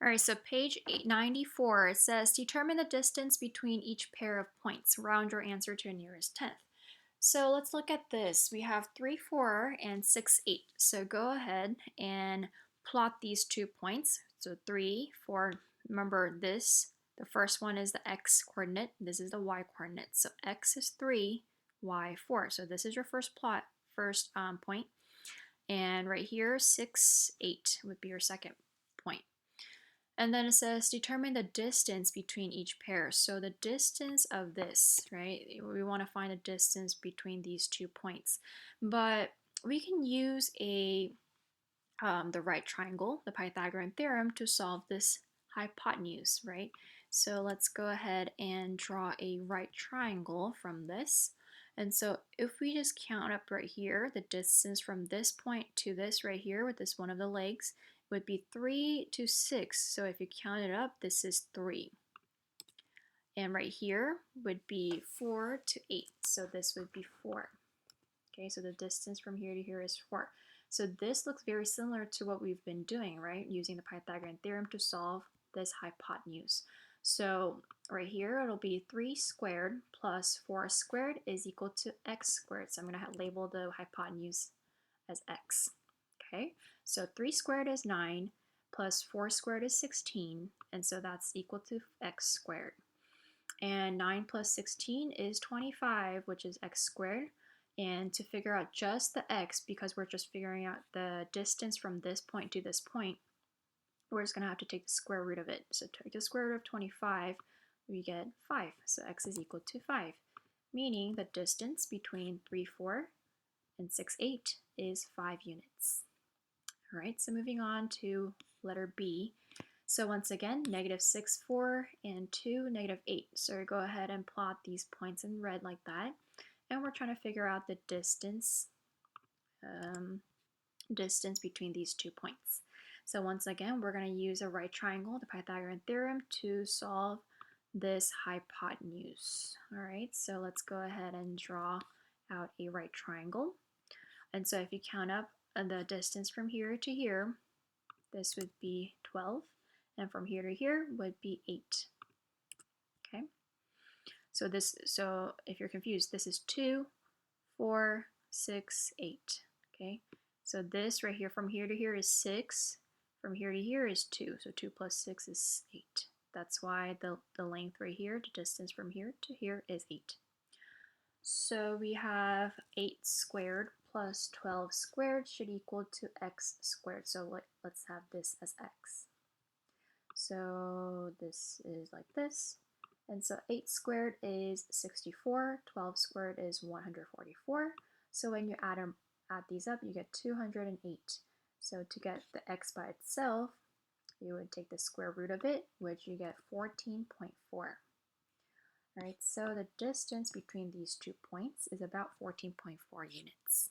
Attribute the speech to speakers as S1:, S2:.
S1: All right, so page 94, it says determine the distance between each pair of points. Round your answer to nearest tenth. So let's look at this. We have 3, 4, and 6, 8. So go ahead and plot these 2 points. So 3, 4, remember this, the first one is the x coordinate, this is the y coordinate. So x is 3, y 4. So this is your first point. And right here, 6, 8 would be your second point. And then it says determine the distance between each pair. So the distance of this, right? We want to find the distance between these 2 points. But we can use the right triangle, the Pythagorean theorem, to solve this hypotenuse, right? So let's go ahead and draw a right triangle from this. And so if we just count up right here, the distance from this point to this right here with this one of the legs would be 3 to 6. So if you count it up, this is 3. And right here would be 4 to 8. So this would be 4. Okay, so the distance from here to here is 4. So this looks very similar to what we've been doing, right? Using the Pythagorean theorem to solve this hypotenuse. So right here, it'll be 3 squared plus 4 squared is equal to x squared. So I'm going to label the hypotenuse as x. Okay, so 3 squared is 9 plus 4 squared is 16, and so that's equal to x squared. And 9 plus 16 is 25, which is x squared. And to figure out just the x, because we're just figuring out the distance from this point to this point, we're just going to have to take the square root of it. So take the square root of 25, we get 5. So x is equal to 5, meaning the distance between 3, 4 and 6, 8 is 5 units. All right, so moving on to letter B. So once again, -6, 4, and 2, -8. So go ahead and plot these points in red like that. And we're trying to figure out the distance between these 2 points. So once again, we're going to use a right triangle, the Pythagorean theorem, to solve this hypotenuse. All right, so let's go ahead and draw out a right triangle. And so if you count up the distance from here to here, this would be 12, and from here to here would be 8. Okay, so if you're confused, this is 2, 4, 6, 8. Okay, so this right here from here to here is 6, from here to here is 2, so 2 plus 6 is 8. That's why the length right here, the distance from here to here is 8. So we have 8 squared plus 12 squared should equal to x squared. So let's have this as x. So this is like this. And so 8 squared is 64, 12 squared is 144. So when you add these up, you get 208. So to get the x by itself, you would take the square root of it, which you get 14.4. All right, so the distance between these 2 points is about 14.4 units.